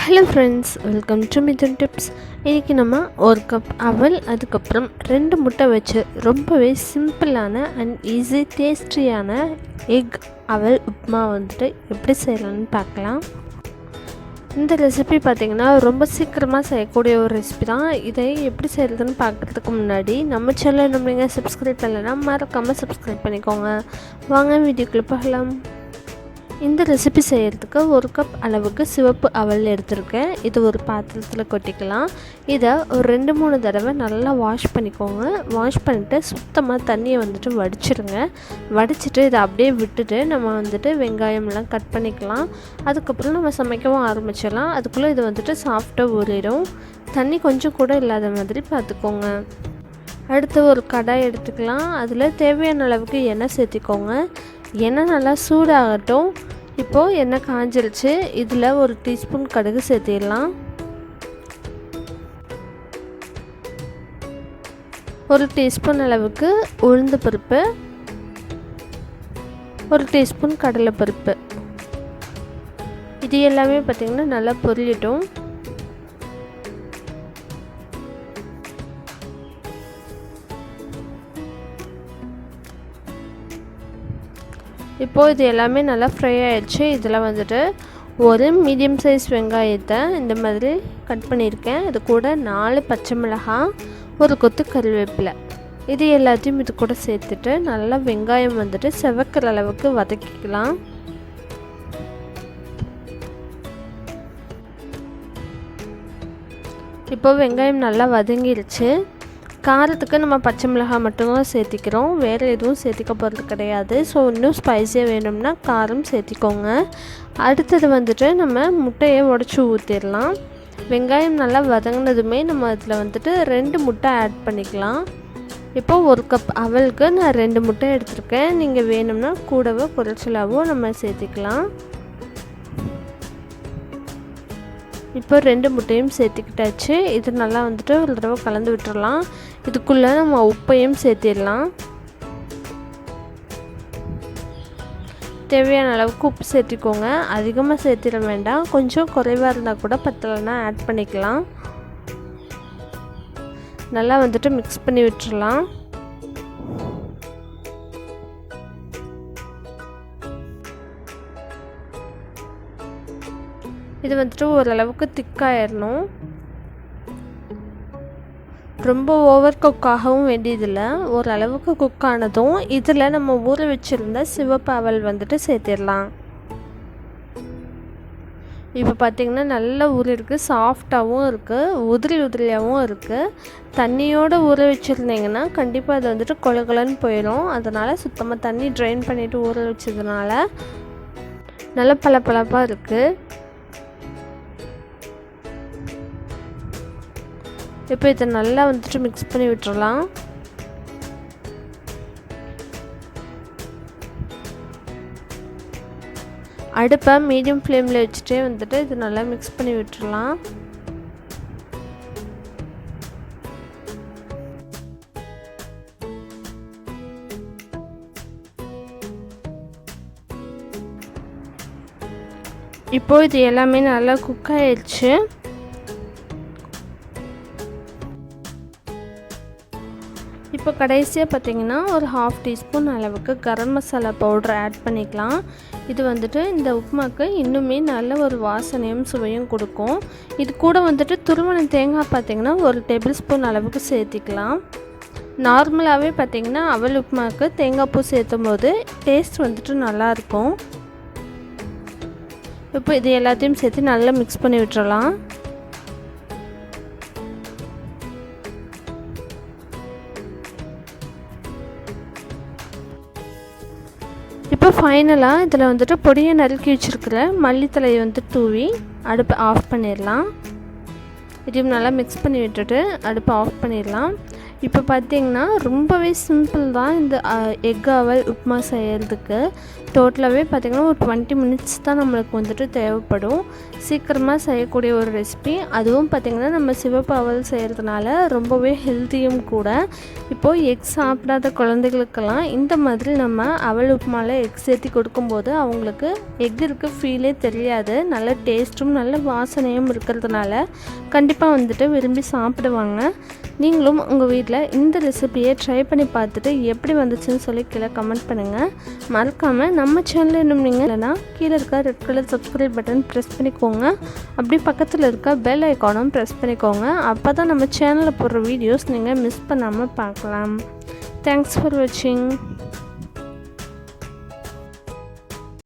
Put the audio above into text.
Hello friends, welcome to Mithuntips. இன்னைக்கு நம்ம ஒரு கப் அவல் அதுக்கப்புறம் 2 முட்டை வச்சு ரொம்பவே சிம்பிளான அண்ட் ஈஸி டேஸ்டியான எக் அவல் உப்புமா வந்துட்டு எப்படி செய்யலாம்னு பார்க்கலாம். இந்த ரெசிபி பார்த்திங்கன்னா ரொம்ப சீக்கிரமாக செய்யக்கூடிய ஒரு ரெசிபி தான். இதை எப்படி செய்கிறதுன்னு பார்க்குறதுக்கு முன்னாடி நம்ம சேனல் நீங்கள் சப்ஸ்கிரைப் பண்ணலைன்னா மறக்காமல் சப்ஸ்கிரைப் பண்ணிக்கோங்க. வாங்க வீடியோக்குள்ளே போகலாம். இந்த ரெசிபி செய்கிறதுக்கு ஒரு கப் அளவுக்கு சிவப்பு அவல் எடுத்திருக்கேன். இது ஒரு பாத்திரத்தில் கொட்டிக்கலாம். இதை ஒரு 2-3 தடவை நல்லா வாஷ் பண்ணிக்கோங்க. வாஷ் பண்ணிவிட்டு சுத்தமாக தண்ணியை வந்துட்டு வடிச்சிடுங்க. வடிச்சிட்டு இதை அப்படியே விட்டுட்டு நம்ம வந்துட்டு வெங்காயம்லாம் கட் பண்ணிக்கலாம். அதுக்கப்புறம் நம்ம சமைக்கவும் ஆரம்பிச்சிடலாம். அதுக்குள்ளே இது வந்துட்டு சாஃப்டாக ஊறிடும். தண்ணி கொஞ்சம் கூட இல்லாத மாதிரி பார்த்துக்கோங்க. அடுத்து ஒரு கடாய் எடுத்துக்கலாம். அதில் தேவையான அளவுக்கு எண்ணெய் சேர்த்திக்கோங்க. எண்ணெய் நல்லா சூடாகட்டும். இப்போது எண்ணெய் காஞ்சிருச்சு. இதில் ஒரு டீஸ்பூன் கடுகு சேர்த்திடலாம். ஒரு டீஸ்பூன் அளவுக்கு உளுந்து பருப்பு, ஒரு டீஸ்பூன் கடலைப்பருப்பு. இது எல்லாமே பார்த்திங்கன்னா நல்லா பொரியட்டும். இப்போது இது எல்லாமே நல்லா ஃப்ரை ஆகிடுச்சு. இதில் வந்துட்டு ஒரு மீடியம் சைஸ் வெங்காயத்தை இந்த மாதிரி கட் பண்ணியிருக்கேன். இது கூட 4 பச்சை மிளகாய், ஒரு கொத்து கருவேப்பிலை, இது எல்லாத்தையும் இது கூட சேர்த்துட்டு நல்லா வெங்காயம் வந்துட்டு செவக்கிற அளவுக்கு வதக்கிக்கலாம். இப்போது வெங்காயம் நல்லா வதங்கிடுச்சு. காரத்துக்கு நம்ம பச்சை மிளகாய் மட்டும்தான் சேர்த்திக்கிறோம், வேறு எதுவும் சேர்த்திக்க போகிறது கிடையாது. ஸோ இன்னும் ஸ்பைஸியாக வேணும்னா காரம் சேர்த்திக்கோங்க. அடுத்தது வந்துட்டு நம்ம முட்டையை உடச்சி ஊற்றிடலாம். வெங்காயம் நல்லா வதங்கினதுமே நம்ம அதில் வந்துட்டு 2 முட்டை ஆட் பண்ணிக்கலாம். இப்போது ஒரு கப் அவலுக்கு நான் 2 முட்டை எடுத்திருக்கேன். நீங்கள் வேணும்னா கூடவோ குறைச்சலாவோ நம்ம சேர்த்திக்கலாம். இப்போ 2 முட்டையும் சேர்த்துக்கிட்டாச்சு. இது நல்லா வந்துட்டு ஒரு தடவை கலந்து விட்டுடலாம். இதுக்குள்ளே நம்ம உப்பையும் சேர்த்திடலாம். தேவையான அளவுக்கு உப்பு சேர்த்திக்கோங்க. அதிகமாக சேர்த்திட வேண்டாம். கொஞ்சம் குறைவாக இருந்தால் கூட பத்தலைன்னா ஆட் பண்ணிக்கலாம். நல்லா வந்துட்டு மிக்ஸ் பண்ணி விட்டுடலாம். இது வந்துட்டு ஓரளவுக்கு திக்காயிடணும். ரொம்ப ஓவர் குக்காகவும் வேண்டியதில்லை. ஓரளவுக்கு குக் ஆனதும் இதில் நம்ம ஊற வச்சுருந்த சிவப்பு அவல் வந்துட்டு சேர்த்திடலாம். இப்போ பார்த்திங்கன்னா நல்லா ஊறிருக்கு, சாஃப்டாகவும் இருக்குது, உதிரியாகவும் இருக்குது. தண்ணியோடு ஊற வச்சுருந்தீங்கன்னா கண்டிப்பாக அது வந்துட்டு கொலன்னு போயிடும். அதனால் சுத்தமாக தண்ணி ட்ரைன் பண்ணிவிட்டு ஊற வச்சதுனால நல்லா பளபளப்பாக இருக்குது. இப்போ இதை நல்லா வந்துட்டு மிக்ஸ் பண்ணி விட்டுறலாம். அடுப்பை மீடியம் ஃப்ளேமில் வச்சுட்டே வந்துட்டு இது நல்லா மிக்ஸ் பண்ணி விட்டுறலாம். இப்போது இது எல்லாமே நல்லா குக் ஆயிடுச்சு. இப்போ கடைசியாக பார்த்திங்கன்னா ஒரு 1/2 டீஸ்பூன் அளவுக்கு கரம் மசாலா பவுடர் ஆட் பண்ணிக்கலாம். இது வந்துட்டு இந்த உப்புமாக்கு இன்னுமே நல்ல ஒரு வாசனையும் சுவையும் கொடுக்கும். இது கூட வந்துட்டு துருவன தேங்காய் பார்த்திங்கன்னா ஒரு டேபிள் ஸ்பூன் அளவுக்கு சேர்த்திக்கலாம். நார்மலாகவே பார்த்திங்கன்னா அவல் உப்புமாக்கு தேங்காய் பூ சேர்த்தும் போது டேஸ்ட் வந்துட்டு நல்லாயிருக்கும். இப்போ இது எல்லாத்தையும் சேர்த்து நல்லா மிக்ஸ் பண்ணி விட்டுறலாம். இப்போ ஃபைனலாக இதில் வந்துட்டு பொடியை நறுக்கி வச்சுருக்கிற மல்லித்தலையை வந்து தூவி அடுப்பை ஆஃப் பண்ணிடலாம். இதையும் நல்லா மிக்ஸ் பண்ணி விட்டுட்டு அடுப்பை ஆஃப் பண்ணிடலாம். இப்போ பார்த்திங்கன்னா ரொம்பவே சிம்பிள் தான் இந்த எக் அவல் உப்புமா செய்கிறதுக்கு. டோட்டலாகவே பார்த்திங்கன்னா ஒரு 20 மினிட்ஸ் தான் நம்மளுக்கு வந்துட்டு தேவைப்படும். சீக்கிரமாக செய்யக்கூடிய ஒரு ரெசிபி. அதுவும் பார்த்திங்கன்னா நம்ம சிவப்பு அவல் செய்கிறதுனால ரொம்பவே ஹெல்த்தியும் கூட. இப்போது எக் சாப்பிடாத குழந்தைகளுக்கெல்லாம் இந்த மாதிரி நம்ம அவல் உப்புமாவில் எக் சேர்த்து கொடுக்கும்போது அவங்களுக்கு எக் இருக்க ஃபீலே தெரியாது. நல்ல டேஸ்ட்டும் நல்ல வாசனையும் இருக்கிறதுனால கண்டிப்பாக வந்துட்டு விரும்பி சாப்பிடுவாங்க. நீங்களும் உங்கள் வீட்டில் இந்த ரெசிபியை ட்ரை பண்ணி பார்த்துட்டு எப்படி வந்துச்சுன்னு சொல்லி கீழே கமெண்ட் பண்ணுங்கள். மறக்காமல் நம்ம சேனலில் இன்னும் நீங்கள் இல்லைனா கீழே இருக்க red colour subscribe button press பண்ணிக்கோங்க. அப்படி பக்கத்தில் இருக்க பெல் ஐக்கானும் ப்ரெஸ் பண்ணிக்கோங்க. அப்போ தான் நம்ம சேனலில் போடுற வீடியோஸ் நீங்கள் மிஸ் பண்ணாமல் பார்க்கலாம். தேங்க்ஸ் ஃபார் வாட்சிங்.